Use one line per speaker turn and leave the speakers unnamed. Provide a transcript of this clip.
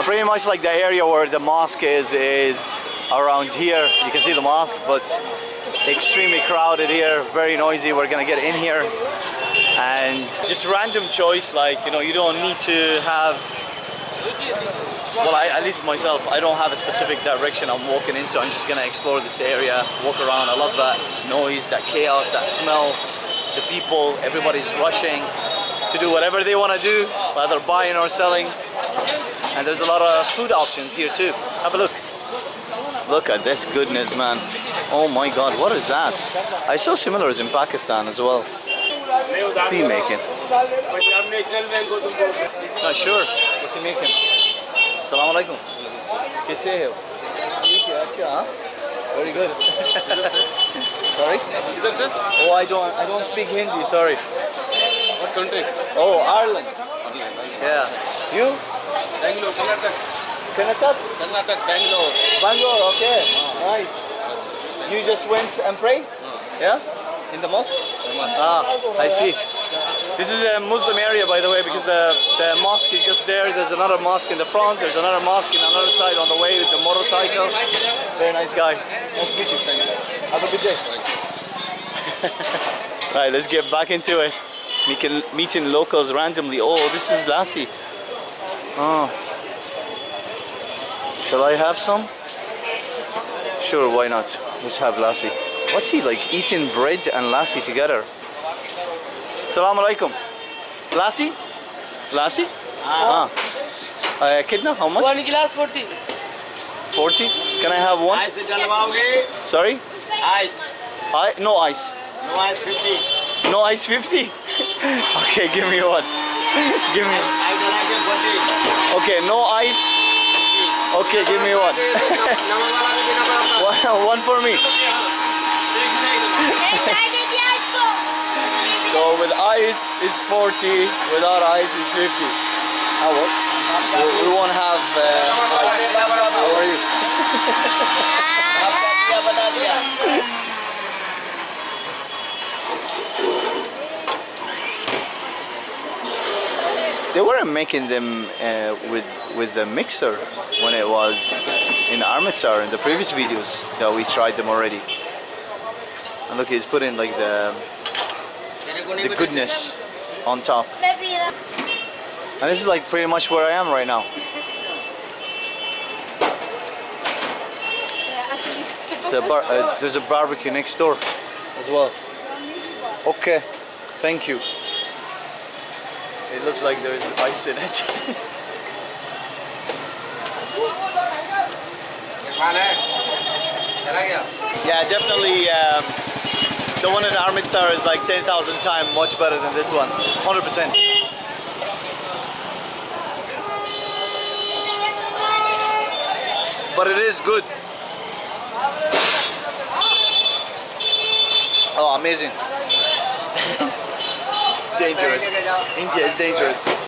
Pretty much like the area where the mosque is around here. You can see the mosque, but extremely crowded here, very noisy. We're gonna get in here, and just random choice, like, you know, you don't need to have, well, at least myself, I don't have a specific direction I'm walking into. I'm just gonna explore this area, walk around. I love that noise, that chaos, that smell, the people, everybody's rushing to do whatever they want to do, whether buying or selling. And there's a lot of food options here too. Have a look. Look at this goodness, man. Oh my God, what is that? I saw similars in Pakistan as well. What's he making? Not sure. What's he making? Assalamu alaikum. Kaise hai? Theek hai, acha, huh? Very good. Sorry? Oh, I don't speak Hindi, sorry.
What country?
Oh, Ireland. Yeah. You?
Bangalore, Karnataka.
Karnataka?
Karnataka, Bangalore.
Bangalore, okay. Nice. You just went and prayed? Yeah? In the mosque? Ah, I see. This is a Muslim area, by the way, because the mosque is just there. There's another mosque in the front. There's another mosque in another side on the way with the motorcycle. Very nice guy. Nice to meet you. Have a good day. Right, let's get back into it. Meeting locals randomly. Oh, this is Lassi. Oh. Shall I have some? Sure, why not? Let's have Lassi. What's he like, eating bread and Lassi together? Assalamu alaikum. Lassi? Lassi? Kidna, how much?
1 glass 40.
40? Can I have one?
Ice jalwaoge?
Sorry?
Ice.
No ice.
No ice 50.
No ice 50? Okay, give me one. Give me.
I don't like it 40.
Okay, no ice. Okay, give me one. One for me. So with ice is 40, without ice is 50. How what? We won't have ice. How are you? They weren't making them with the mixer when it was in Amritsar in the previous videos that we tried them already. And look, he's putting like the goodness on top. And this is like pretty much where I am right now. There's a barbecue next door as well. Okay, thank you. It looks like there's ice in it. Yeah, definitely. The one in Amritsar is like 10,000 times much better than this one. 100%. But it is good. Oh, amazing. It's dangerous. India is dangerous.